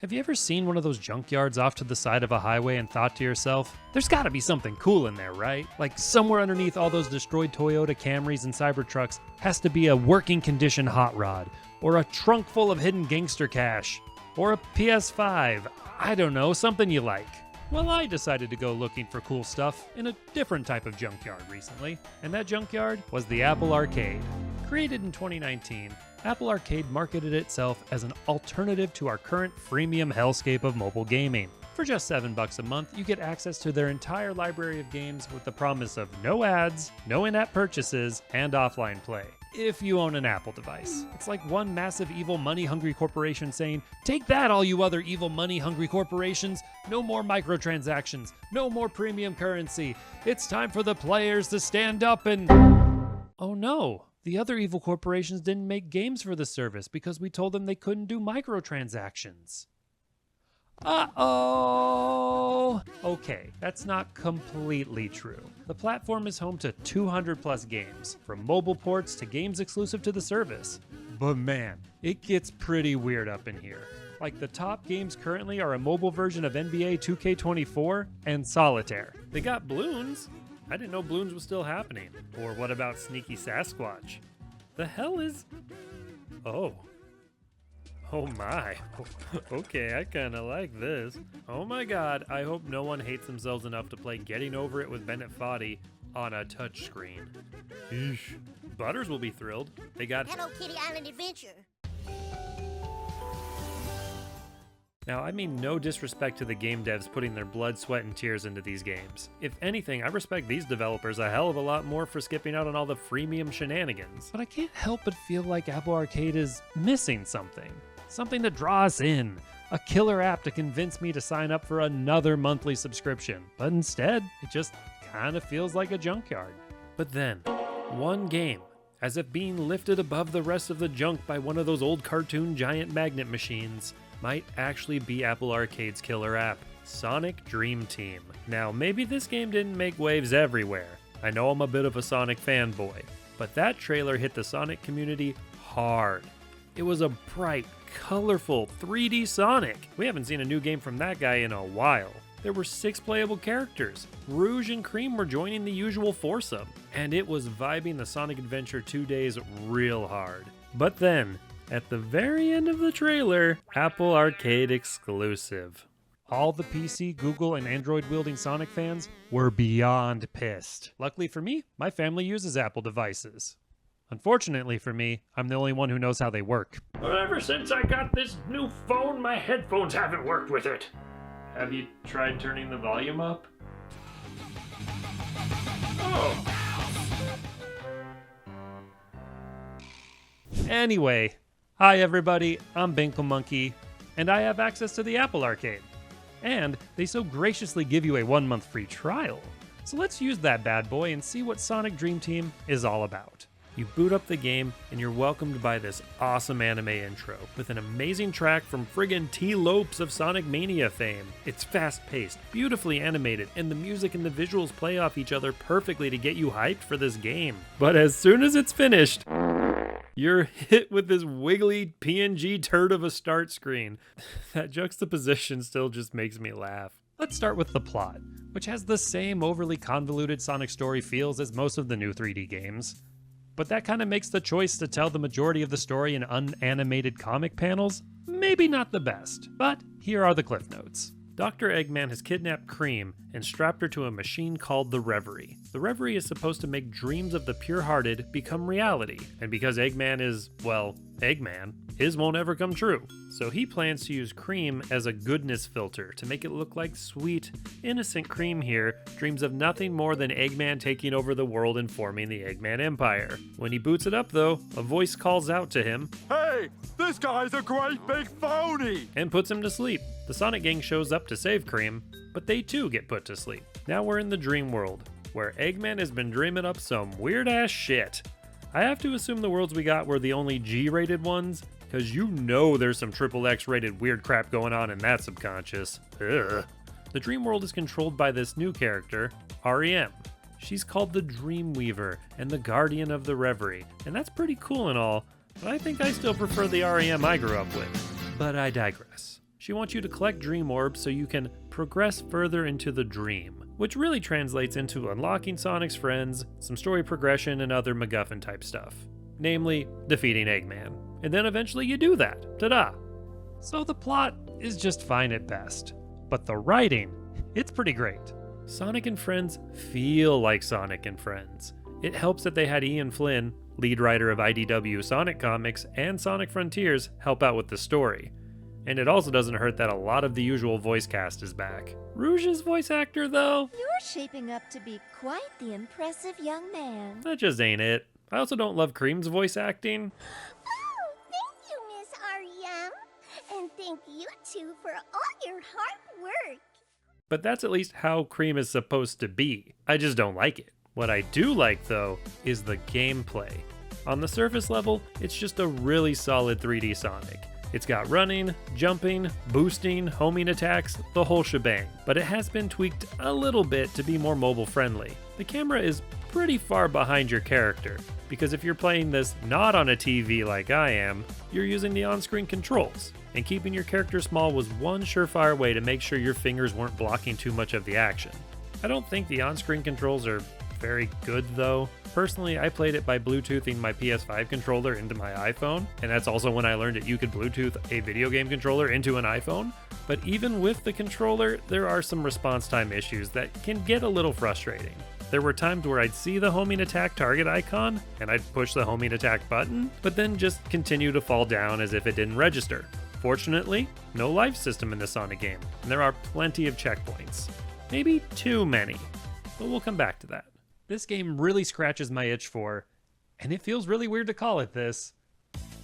Have you ever seen one of those junkyards off to the side of a highway and thought to yourself, there's gotta be something cool in there, right? Like somewhere underneath all those destroyed Toyota Camrys and Cybertrucks has to be a working condition hot rod, or a trunk full of hidden gangster cash, or a PS5. I don't know, something you like. Well, I decided to go looking for cool stuff in a different type of junkyard recently, and that junkyard was the Apple Arcade. Created in 2019, Apple Arcade marketed itself as an alternative to our current freemium hellscape of mobile gaming. For just $7 a month, you get access to their entire library of games with the promise of no ads, no in-app purchases, and offline play. If you own an Apple device. It's like one massive evil money-hungry corporation saying, take that, all you other evil money-hungry corporations. No more microtransactions. No more premium currency. It's time for the players to stand up and... Oh no. The other evil corporations didn't make games for the service because we told them they couldn't do microtransactions. Uh-oh! Okay, that's not completely true. The platform is home to 200 plus games, from mobile ports to games exclusive to the service. But man, it gets pretty weird up in here. Like the top games currently are a mobile version of NBA 2K24 and Solitaire. They got Bloons. I didn't know Bloons was still happening. Or what about Sneaky Sasquatch? The hell is... Oh. Oh my. Okay, I kinda like this. Oh my god, I hope no one hates themselves enough to play Getting Over It with Bennett Foddy on a touchscreen. Eesh. Butters will be thrilled. They got... Hello Kitty Island Adventure. Now, I mean no disrespect to the game devs putting their blood, sweat, and tears into these games. If anything, I respect these developers a hell of a lot more for skipping out on all the freemium shenanigans. But I can't help but feel like Apple Arcade is missing something. Something to draw us in. A killer app to convince me to sign up for another monthly subscription. But instead, it just kind of feels like a junkyard. But then, one game, as if being lifted above the rest of the junk by one of those old cartoon giant magnet machines, might actually be Apple Arcade's killer app, Sonic Dream Team. Now, maybe this game didn't make waves everywhere. I know I'm a bit of a Sonic fanboy, but that trailer hit the Sonic community hard. It was a bright, colorful 3D Sonic. We haven't seen a new game from that guy in a while. There were 6 playable characters. Rouge and Cream were joining the usual foursome, and it was vibing the Sonic Adventure 2 days real hard. But then, at the very end of the trailer, Apple Arcade exclusive. All the PC, Google, and Android-wielding Sonic fans were beyond pissed. Luckily for me, my family uses Apple devices. Unfortunately for me, I'm the only one who knows how they work. Ever since I got this new phone, my headphones haven't worked with it. Have you tried turning the volume up? Oh! Anyway, hi everybody, I'm Binkle Monkey, and I have access to the Apple Arcade. And they so graciously give you a 1-month free trial. So let's use that bad boy and see what Sonic Dream Team is all about. You boot up the game, and you're welcomed by this awesome anime intro, with an amazing track from friggin' T. Lopes of Sonic Mania fame. It's fast-paced, beautifully animated, and the music and the visuals play off each other perfectly to get you hyped for this game. But as soon as it's finished, you're hit with this wiggly PNG turd of a start screen. That juxtaposition still just makes me laugh. Let's start with the plot, which has the same overly convoluted Sonic story feels as most of the new 3D games. But that kind of makes the choice to tell the majority of the story in unanimated comic panels maybe not the best. But here are the cliff notes. Dr. Eggman has kidnapped Cream and strapped her to a machine called the Reverie. The Reverie is supposed to make dreams of the pure-hearted become reality, and because Eggman is, well, Eggman, his won't ever come true. So he plans to use Cream as a goodness filter to make it look like sweet, innocent Cream here dreams of nothing more than Eggman taking over the world and forming the Eggman Empire. When he boots it up though, a voice calls out to him, "Hey, this guy's a great big phony!" and puts him to sleep. The Sonic gang shows up to save Cream, but they too get put to sleep. Now we're in the dream world, where Eggman has been dreaming up some weird-ass shit. I have to assume the worlds we got were the only G-rated ones, because you know there's some XXX rated weird crap going on in that subconscious. Ugh. The dream world is controlled by this new character, REM. She's called the Dreamweaver and the Guardian of the Reverie, and that's pretty cool and all, but I think I still prefer the REM I grew up with. But I digress. She wants you to collect dream orbs so you can progress further into the dream, which really translates into unlocking Sonic's friends, some story progression, and other MacGuffin type stuff. Namely, defeating Eggman. And then eventually you do that. Ta-da! So the plot is just fine at best. But the writing, it's pretty great. Sonic and Friends feel like Sonic and Friends. It helps that they had Ian Flynn, lead writer of IDW Sonic Comics and Sonic Frontiers, help out with the story. And it also doesn't hurt that a lot of the usual voice cast is back. Rouge's voice actor, though? You're shaping up to be quite the impressive young man. That just ain't it. I also don't love Cream's voice acting. Oh, thank you, Miss R.E.M. And thank you, too, for all your hard work. But that's at least how Cream is supposed to be. I just don't like it. What I do like, though, is the gameplay. On the surface level, it's just a really solid 3D Sonic. It's got running, jumping, boosting, homing attacks, the whole shebang. But it has been tweaked a little bit to be more mobile friendly. The camera is pretty far behind your character, because if you're playing this not on a TV like I am, you're using the on-screen controls. And keeping your character small was one surefire way to make sure your fingers weren't blocking too much of the action. I don't think the on-screen controls are very good though. Personally, I played it by Bluetoothing my PS5 controller into my iPhone, and that's also when I learned that you could Bluetooth a video game controller into an iPhone. But even with the controller, there are some response time issues that can get a little frustrating. There were times where I'd see the homing attack target icon, and I'd push the homing attack button, but then just continue to fall down as if it didn't register. Fortunately, no life system in the Sonic game, and there are plenty of checkpoints. Maybe too many, but we'll come back to that. This game really scratches my itch for, and it feels really weird to call it this,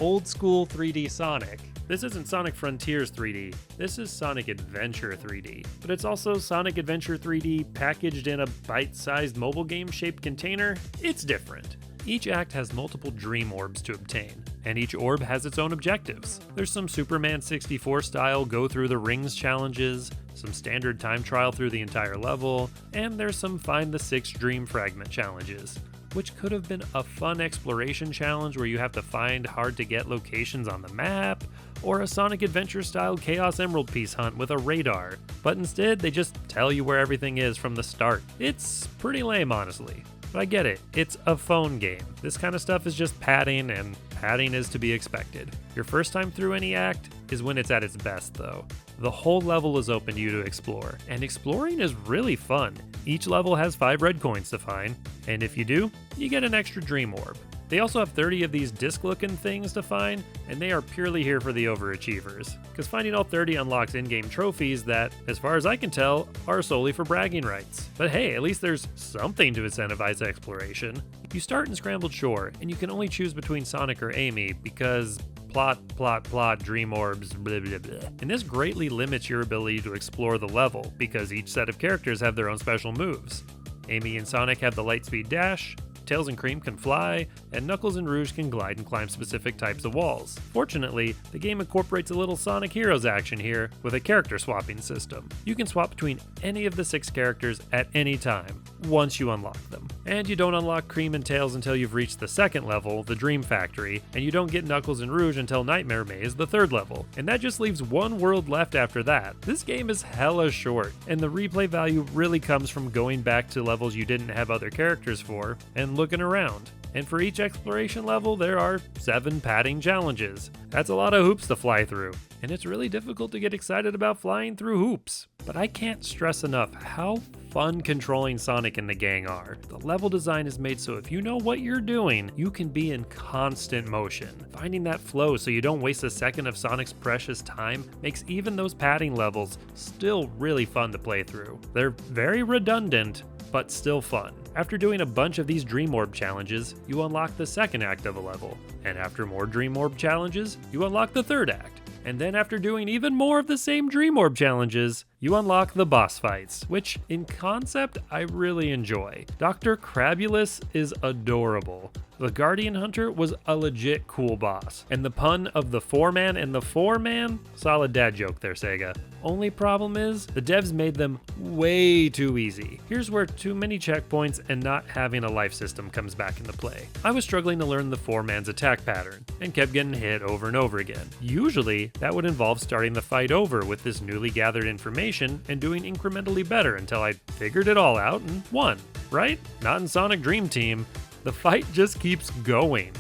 old school 3D Sonic. This isn't Sonic Frontiers 3D, this is Sonic Adventure 3D. But it's also Sonic Adventure 3D packaged in a bite-sized mobile game-shaped container. It's different. Each act has multiple dream orbs to obtain, and each orb has its own objectives. There's some Superman 64 style go through the rings challenges, some standard time trial through the entire level, and there's some find the 6 dream fragment challenges, which could have been a fun exploration challenge where you have to find hard to get locations on the map, or a Sonic Adventure style Chaos Emerald piece hunt with a radar. But instead, they just tell you where everything is from the start. It's pretty lame, honestly. But I get it, it's a phone game. This kind of stuff is just padding, and padding is to be expected. Your first time through any act is when it's at its best, though. The whole level is open to you to explore, and exploring is really fun. Each level has 5 red coins to find, and if you do, you get an extra dream orb. They also have 30 of these disc-looking things to find, and they are purely here for the overachievers, because finding all 30 unlocks in-game trophies that, as far as I can tell, are solely for bragging rights. But hey, at least there's something to incentivize exploration. You start in Scrambled Shore, and you can only choose between Sonic or Amy, because plot, dream orbs, blah blah blah. And this greatly limits your ability to explore the level, because each set of characters have their own special moves. Amy and Sonic have the Lightspeed Dash, Tails and Cream can fly, and Knuckles and Rouge can glide and climb specific types of walls. Fortunately, the game incorporates a little Sonic Heroes action here with a character swapping system. You can swap between any of the 6 characters at any time, once you unlock them. And you don't unlock Cream and Tails until you've reached the 2nd level, the Dream Factory, and you don't get Knuckles and Rouge until Nightmare Maze, the 3rd level. And that just leaves one world left after that. This game is hella short, and the replay value really comes from going back to levels you didn't have other characters for, and looking around. And for each exploration level, there are 7 padding challenges. That's a lot of hoops to fly through, and it's really difficult to get excited about flying through hoops. But I can't stress enough how fun controlling Sonic and the gang are. The level design is made so if you know what you're doing, you can be in constant motion. Finding that flow so you don't waste a second of Sonic's precious time makes even those padding levels still really fun to play through. They're very redundant, but still fun. After doing a bunch of these Dream Orb challenges, you unlock the 2nd act of a level. And after more Dream Orb challenges, you unlock the 3rd act. And then after doing even more of the same Dream Orb challenges, you unlock the boss fights, which in concept I really enjoy. Dr. Crabulus is adorable. The Guardian Hunter was a legit cool boss, and the pun of the 4-man and the 4-man? Solid dad joke there, Sega. Only problem is, the devs made them way too easy. Here's where too many checkpoints and not having a life system comes back into play. I was struggling to learn the 4-man's attack pattern, and kept getting hit over and over again. Usually, that would involve starting the fight over with this newly gathered information and doing incrementally better until I figured it all out and won, right? Not in Sonic Dream Team. The fight just keeps going.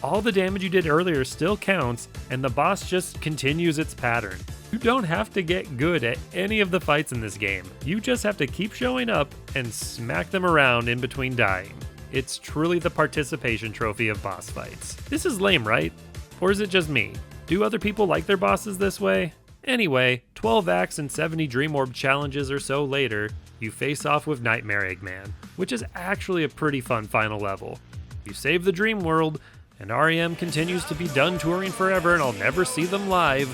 All the damage you did earlier still counts, and the boss just continues its pattern. You don't have to get good at any of the fights in this game. You just have to keep showing up and smack them around in between dying. It's truly the participation trophy of boss fights. This is lame, right? Or is it just me? Do other people like their bosses this way? Anyway, 12 acts and 70 Dream Orb challenges or so later, you face off with Nightmare Eggman, which is actually a pretty fun final level. You save the dream world, and REM continues to be done touring forever and I'll never see them live.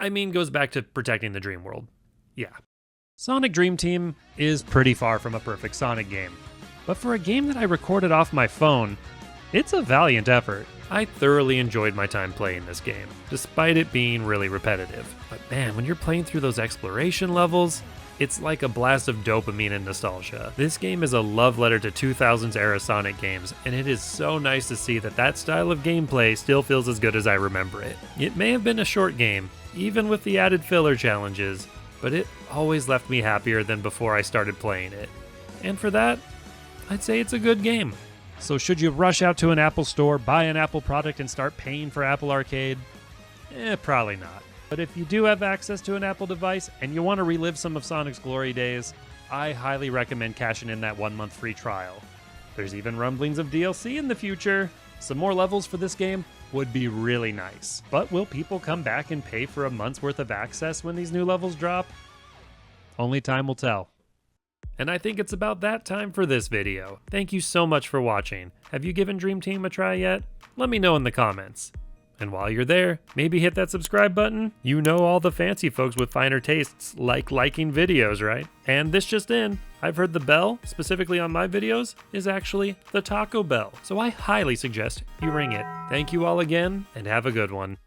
I mean, goes back to protecting the dream world. Yeah. Sonic Dream Team is pretty far from a perfect Sonic game, but for a game that I recorded off my phone, it's a valiant effort. I thoroughly enjoyed my time playing this game, despite it being really repetitive. But man, when you're playing through those exploration levels, it's like a blast of dopamine and nostalgia. This game is a love letter to 2000s era Sonic games, and it is so nice to see that that style of gameplay still feels as good as I remember it. It may have been a short game, even with the added filler challenges, but it always left me happier than before I started playing it. And for that, I'd say it's a good game. So should you rush out to an Apple store, buy an Apple product, and start paying for Apple Arcade? Probably not. But if you do have access to an Apple device and you want to relive some of Sonic's glory days, I highly recommend cashing in that 1-month free trial. There's even rumblings of DLC in the future. Some more levels for this game would be really nice. But will people come back and pay for a month's worth of access when these new levels drop? Only time will tell. And I think it's about that time for this video. Thank you so much for watching. Have you given Dream Team a try yet? Let me know in the comments. And while you're there, maybe hit that subscribe button. You know all the fancy folks with finer tastes like liking videos, right? And this just in, I've heard the bell, specifically on my videos, is actually the Taco Bell. So I highly suggest you ring it. Thank you all again, and have a good one.